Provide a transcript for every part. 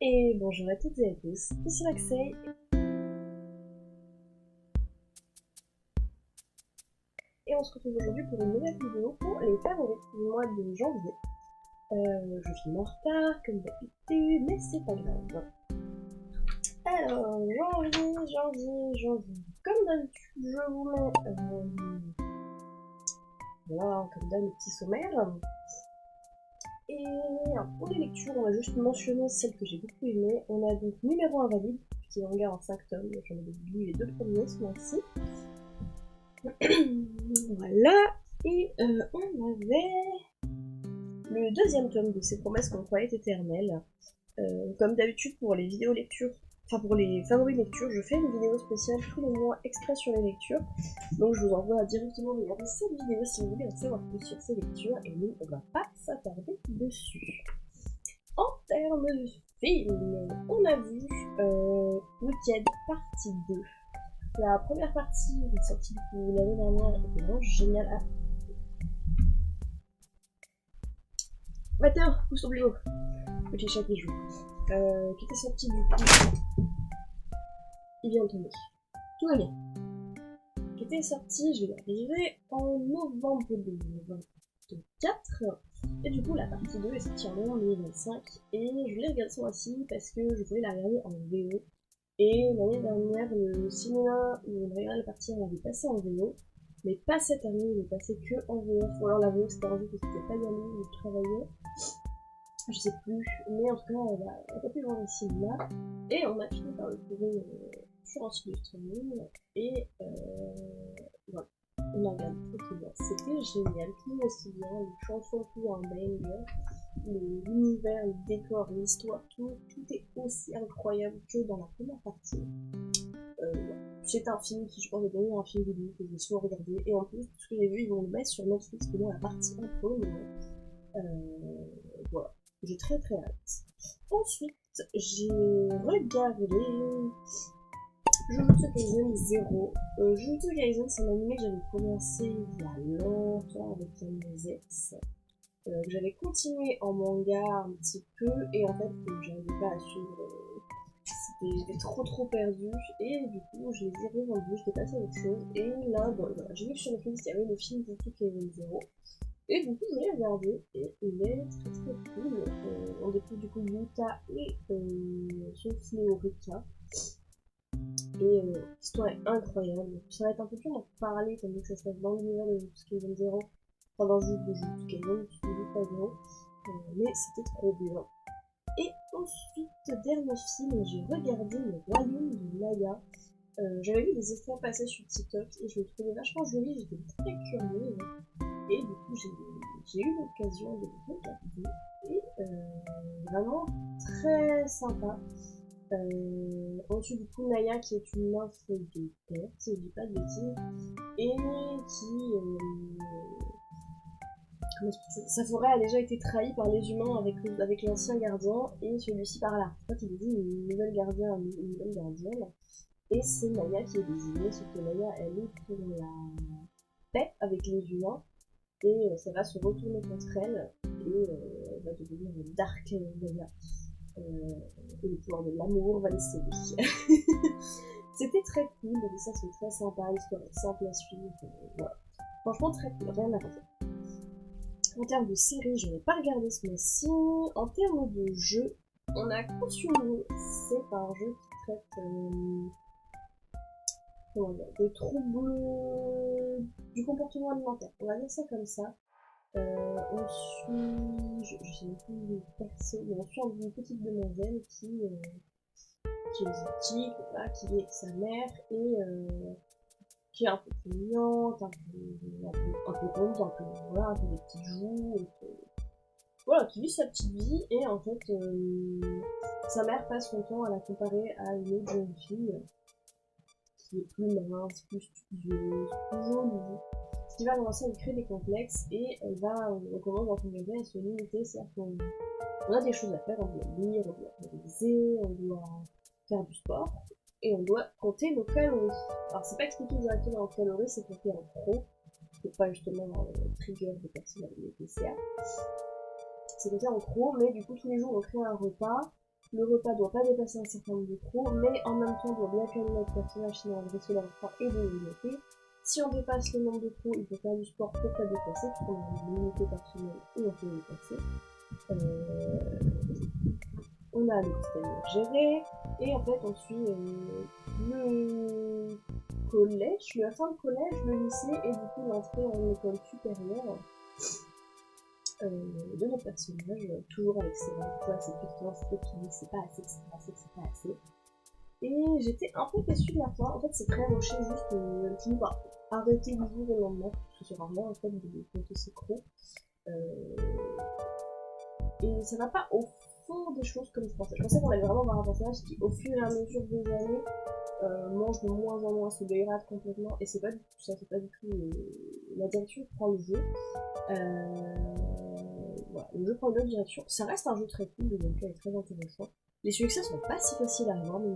Et bonjour à toutes et à tous, ici Maxey, et on se retrouve aujourd'hui pour une nouvelle vidéo pour les favoris du mois de janvier. Je filme en retard, comme d'habitude, mais c'est pas grave. Alors, janvier. Comme d'habitude, je vous mets, voilà, comme d'hab, le petit sommaire. Et alors, pour les lectures, on va juste mentionner celles que j'ai beaucoup aimées. On a donc Numéro Invalide, qui est en gare en 5 tomes, j'en ai lu les 2 premiers ce mois-ci. Voilà, et on avait le deuxième tome de Ces promesses qu'on croyait éternelles. Comme d'habitude pour les vidéos lectures, enfin pour les favoris lectures, je fais une vidéo spéciale tous les mois exprès sur les lectures. Donc je vous envoie directement regarder cette vidéo si vous voulez en savoir plus sur ces lectures, et nous on va pas s'attarder dessus. En termes de film, on a vu Wicked partie 2. La première partie est sortie l'année dernière, était vraiment géniale. Ah, Matin, pousse ton plus haut. Petit chat qui joue. Qui était sorti du coup. Il vient de tomber. Tout va bien. Qui était sorti, je vais y arriver, en novembre 2024. Et du coup, la partie 2 est sortie en novembre 2025. Et je l'ai regardée ce mois-ci parce que je voulais la regarder en VO. Et l'année dernière, le cinéma où on regardait la partie, on l'avait passé en VO. Mais pas cette année, il est passé que en VF. Ou alors la VO c'était un jeu que c'était pas y aller, où je travaillais. Je sais plus, mais en tout cas, on a pu voir le cinéma, et on a fini par le trouver sur un site de streaming, et voilà, on a regardé tranquillement. C'était génial, tout aussi bien, les chansons, tout un banger, l'univers, le décor, l'histoire, tout est aussi incroyable que dans la première partie. Ouais. C'est un film qui, je pense, est devenu un film vidéo que j'ai souvent regardé, et en plus, tout ce que j'ai vu, ils vont le mettre sur Netflix pendant la partie 1 pour le moment. Voilà, j'ai très très hâte. Ensuite, j'ai regardé Jujutsu Kaisen 0. Jujutsu Kaisen, c'est un anime que j'avais commencé il y a longtemps avec un de mes ex. Que j'avais continué en manga un petit peu, et en fait, j'arrivais pas à suivre. J'étais trop perdu, et du coup, je les ai revendus, j'étais passée à autre chose. Et là, bon, voilà, j'ai vu que sur Netflix, il y avait le film Jujutsu Kaisen 0. Et du coup, je l'ai regardé, et il est très cool. On découvre du coup Yuta et son fléau Rika. Et l'histoire est incroyable. Ça va être un peu dur d'en parler, comme que ça se passe dans l'univers de Jujutsu Kaisen 0. Enfin, dans le jeu de Jujutsu Kaisen, qui est pas gros. Mais c'était trop bien. Et ensuite, dernier film, j'ai regardé Le Royaume de Naya. J'avais vu des extraits passer sur TikTok, et je le trouvais vachement joli, j'étais très curieuse. Et du coup, j'ai eu l'occasion de le regarder. Et vraiment très sympa. Ensuite, du coup, Naya, qui est une nymphe de terre, si je dis pas de bêtises, et qui. Sa forêt a déjà été trahie par les humains avec l'ancien gardien, et celui-ci par là. En fait, il dit une nouvelle gardienne. Et c'est Naya qui est désignée, sauf que Naya, elle est pour la paix avec les humains. Et ça va se retourner contre elle, et elle va devenir une Dark Naya. Et le pouvoir de l'amour va les sauver. C'était très cool, les dessins sont très sympas, l'histoire est simple à suivre. Voilà. Franchement, très cool, rien à dire. En termes de série, je n'ai pas regardé ce mois-ci. En termes de jeu, on a Consumo. C'est un jeu qui traite des troubles du comportement alimentaire. On va dire ça comme ça. On suit, je sais plus le perso, mais on suit une petite demoiselle qui est asiatique, voilà, qui vit avec sa mère, et qui est un peu feignante, un peu honte, voilà, un peu des petites joues, et voilà, qui vit sa petite vie, et en fait, sa mère passe son temps à la comparer à une autre jeune fille qui est plus mince, plus studieuse, plus jolie, ce qui va commencer à lui créer des complexes, et elle va, on commence dans son à se limiter, c'est-à-dire qu'on a des choses à faire, on doit lire, on doit réviser, on doit faire du sport, et on doit compter nos calories. Alors c'est pas expliqué directement en calories, c'est compté en pro, pour pas justement trigger des personnes avec des PCA. C'est compté en pro, mais du coup tous les jours on crée un repas le repas doit pas dépasser un certain nombre de trous, mais en même temps doit bien calmer notre personnage, sinon on risque d'avoir faim et de le limiter. Si on dépasse le nombre de trous, il faut faire du sport pour pas dépasser, puisqu'on a une limité par semaine où on peut dépasser. On a le système géré, et en fait on suit le collège, la fin de collège, le lycée, et du coup l'entrée en école supérieure de nos personnages, toujours avec ses fois ses questions, c'est fini, c'est pas assez, c'est pas assez, c'est pas assez. Et j'étais un peu déçue de la fin. En fait, c'est très rushé, juste tu ne vas arrêter du jour au lendemain, parce que c'est rarement en fait de compter ses crocs. Et ça va pas au fond des choses comme je pensais. Je pensais qu'on allait vraiment avoir un personnage qui, au fur et à mesure des années, mange de moins en moins, se dégrade complètement, et c'est pas du tout ça, c'est pas du tout la direction que prend le jeu. Voilà, le jeu prend une autre direction. Ça reste un jeu très cool, le gameplay est très intéressant. Les succès sont pas si faciles à avoir, mais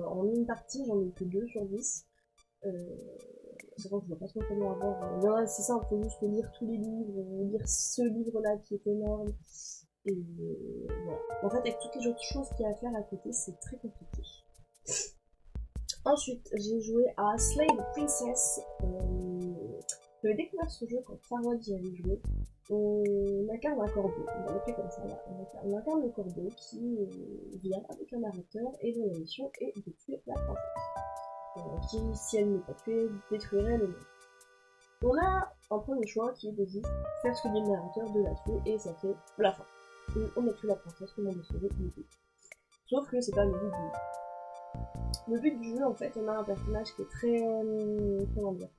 en une partie, j'en ai que 2 sur 10. C'est vrai que je vois pas trop comment avoir. C'est ça, il faut juste lire tous les livres, lire ce livre-là qui est énorme. Et voilà. En fait, avec toutes les autres choses qu'il y a à faire à côté, c'est très compliqué. Ensuite, j'ai joué à Slay the Princess. J'avais découvert ce jeu quand Farod y avait joué. On incarne un corbeau, on l'a fait comme ça là. On incarne le corbeau qui vient avec un narrateur et dont la mission est de tuer la princesse. Qui, si elle n'est pas tuée, détruirait le monde. On a un premier choix qui est de juste faire ce que dit le narrateur, de la tuer, et ça fait la fin. Et on a tué la princesse, tout le monde est sauvé, il est tué. Sauf que c'est pas le but du jeu. Le but du jeu, en fait, on a un personnage qui est très... comment dire,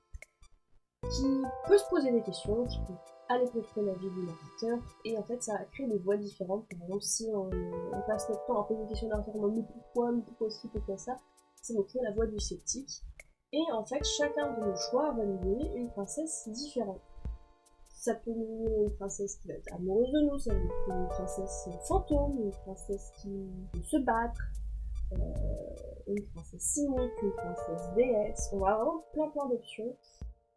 qui peut se poser des questions, qui peut aller contre la vie du narrateur, et en fait ça crée des voix différentes. Par exemple, si on passe notre temps à poser des questions narrateur, mais pourquoi ci, pourquoi ça, c'est donc la voix du sceptique. Et en fait, chacun de nos choix va nous donner une princesse différente. Ça peut nous donner une princesse qui va être amoureuse de nous, ça peut nous donner une princesse fantôme, une princesse qui veut se battre, une princesse cynique, une princesse déesse. On va avoir vraiment plein d'options.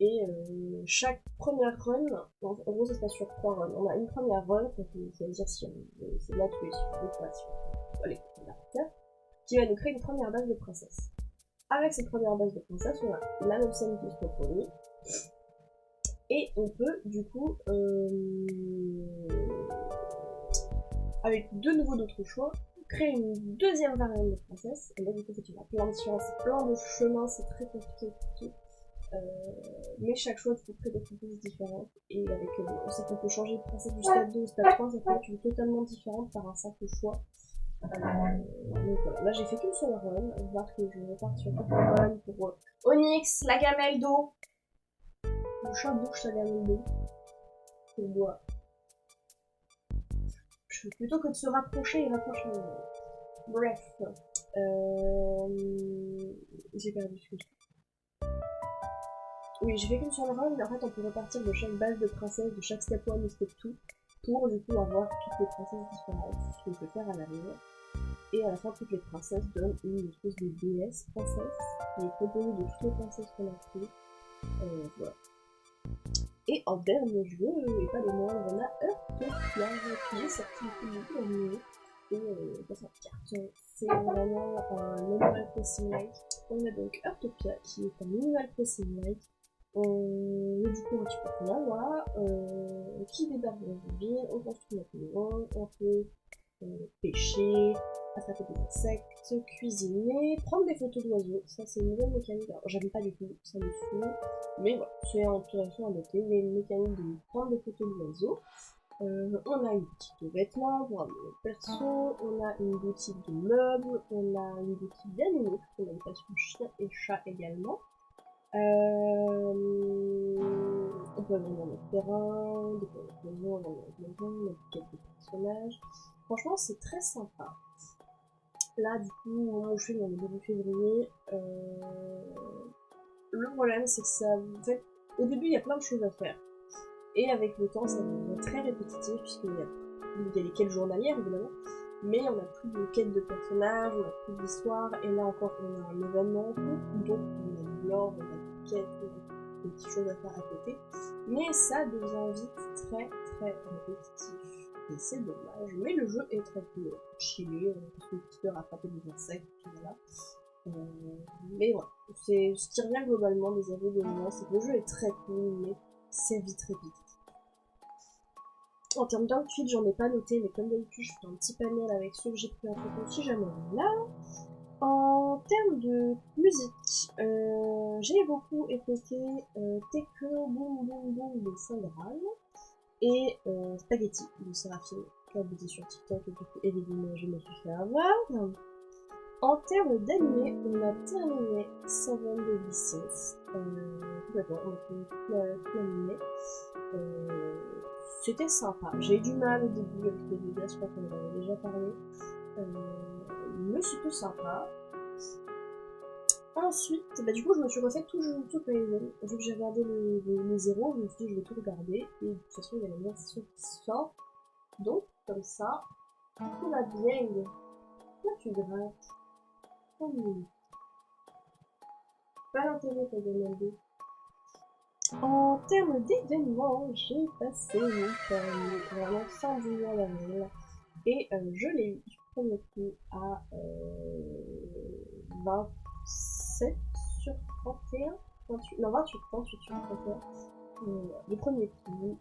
Et chaque première run, en gros ça se passe sur 3 runs. On a une première run, donc ça veut dire si on veut c'est la tuer, si on veut pas, si on veut aller contre l'artère, qui va nous créer une première base de princesse. Avec cette première base de princesse, on a la même scène qui se reproduit. Et on peut du coup, avec de nouveau d'autres choix, créer une deuxième variante de princesse. Et là du coup il y a plein de sciences, plein de chemins, c'est très compliqué. Mais chaque choix tu peux créer des princesses différentes, et avec on sait qu'on peut changer de princesse du stade 2 au stade 3, ça peut être totalement différente par un simple choix. Donc voilà, là j'ai fait qu'une seule run, on va voir que je repars sur quelques runs pour Onyx, la gamelle d'eau. Le chat bouge sa gamelle d'eau. Je bois. Plutôt que de se rapprocher, il rapproche. Bref. J'ai perdu ce que je... Oui, j'ai fait qu'une seule run, mais en fait on peut repartir de chaque base de princesse, de chaque step 1 ou step 2, pour du coup avoir toutes les princesses différentes, ce qu'on peut faire à l'arrière. Et à la fin, toutes les princesses donnent une espèce de déesse princesse, qui est composée de toutes les princesses qu'on a trouvées. Voilà. Et en dernier jeu, et pas les moindres, on a Heartopia, qui est sorti depuis l'année, et ça sort carton. C'est vraiment un Animal Crossing-like. On a donc Heartopia, qui est un Animal Crossing-like. On est du coup un petit peu là, voilà, qui débarque dans une ville, on construit notre maison, on peut pêcher, attraper des insectes, cuisiner, prendre des photos d'oiseaux. Ça c'est une nouvelle mécanique. Alors j'aime pas du tout, ça me saoule, mais voilà, c'est intéressant à noter. Il y a une mécanique de prendre des photos d'oiseaux. On a une boutique de vêtements pour amener notre perso, on a une boutique de meubles, on a une boutique d'animaux, on a une passion chien et chat également. On peut agrandir notre terrain, décorer notre maison, agrandir notre maison, mettre quelques personnages. Franchement, c'est très sympa. Là, du coup, je suis dans le début février. Le problème, c'est que ça... En fait, au début, il y a plein de choses à faire. Et avec le temps, ça devient très répétitif, puisqu'il y a les quêtes journalières, évidemment. Mais on n'a plus de quêtes de personnages, on n'a plus d'histoire. Et là encore, on a un événement, donc on a de l'or, on a des quêtes, des petites choses à faire à côté. Mais ça devient vite très très répétitif. et c'est dommage. Mais le jeu est très cool, chillé, parce que tu peux rattraper des insectes, puis voilà. Mais voilà, c'est ce qui revient globalement des avis de moi, c'est que le jeu est très cool, mais c'est vite répétitif. En termes d'outfit, j'en ai pas noté, mais comme d'habitude, je fais un petit panel avec ceux que j'ai pris en photo si jamais on est là. En termes de musique, j'ai beaucoup écouté Techno Boom Boom Boom de Saint Graal et Spaghetti de Séraphine, qui a abouti sur TikTok et du coup évidemment je me suis fait avoir. En termes d'animé, on a terminé Seven Deadly Sins. Complètement, on a fini tout l'animé. C'était sympa. J'ai eu du mal au début avec les dégâts, je crois qu'on en avait déjà parlé. Mais c'était sympa. Ensuite, bah du coup, je me suis refait tout Horizon. Vu que j'ai regardé les zéros, je me suis dit, je vais tout regarder. Et de toute façon, il y a la version qui sort. Donc, comme ça, tout va bien. Là, tu grattes. Pas l'intérêt pour demander. En termes d'événements, j'ai passé mon permis vraiment fin du mois d'avril. Et je l'ai eu du premier coup à 27 sur 31, 28, non 28 sur 31. Le premier coup,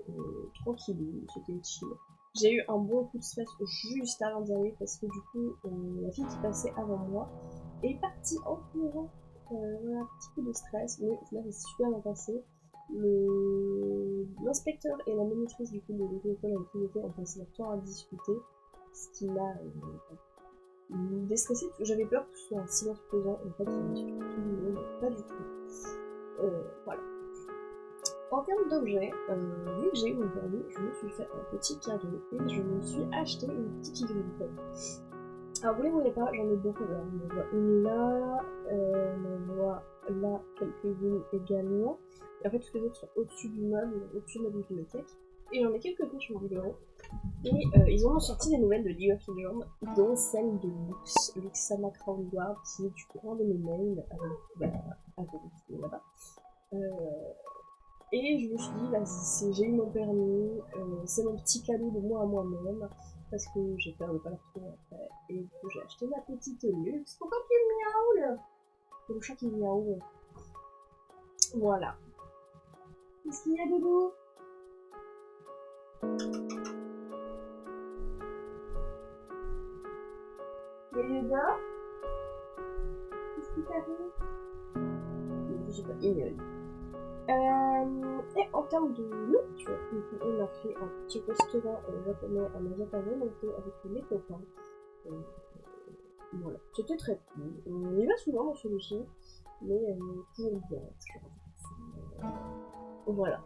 tranquille, c'était chill. J'ai eu un bon coup de stress juste avant d'y aller parce que du coup, la fille qui passait avant moi est partie en courant. Voilà, un petit coup de stress, mais au final, ça s'est super bien passé. L'inspecteur et la monitrice du coup de l'école avec qui j'étais ont passé leur temps à discuter, ce qui m'a déstressée. J'avais peur que ce soit un silence pesant, en fait, il m'a suivi tout le monde, pas du tout. Voilà. En termes d'objets, vu que j'ai eu mon permis, je me suis fait un petit cadeau et je me suis acheté une petite figurine. Alors vous les voyez pas, j'en ai beaucoup là. On en voit une là, on en voit là quelques-unes également. Et en fait, toutes les autres sont au-dessus du meuble, au-dessus de la bibliothèque. Et j'en ai quelques-unes sur mon bureau. Et ils ont sorti des nouvelles de League of Legends, dont celle de Luxana Crown Guard, qui est du coup un de mes mails avec là-bas. Et je me suis dit, vas-y, j'ai eu mon permis, c'est mon petit cadeau de moi à moi-même, parce que j'ai peur de pas le retrouver après. Et du coup, j'ai acheté ma petite luxe. Pourquoi tu miaules? C'est le chat qui miaule. Voilà. Qu'est-ce qu'il y a, Dodo? Yoda? Qu'est-ce qui t'arrive? Je sais pas, il miaule. Et en termes de nourriture, on a fait un petit restaurant japonais à Manhattan avec mes copains. Voilà, c'était très cool. On y va souvent dans celui-ci, mais toujours bien. Voilà.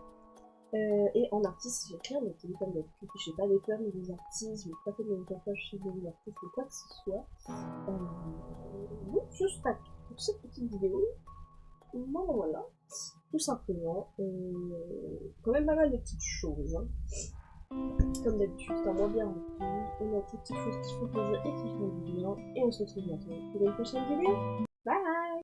Et en artiste, j'ai rien noté, comme d'habitude. J'ai pas des peurs ni des artistes, j'ai pas fait de mon tatouage chez des artistes ou quoi que ce soit. Donc, je serai pour cette petite vidéo. Voilà. Tout simplement, quand même pas mal de petites choses. Hein. Comme d'habitude, c'est un mois bien rempli. On a toutes petites choses qui font plaisir et qui font du bien. Et on se retrouve bientôt pour une prochaine vidéo.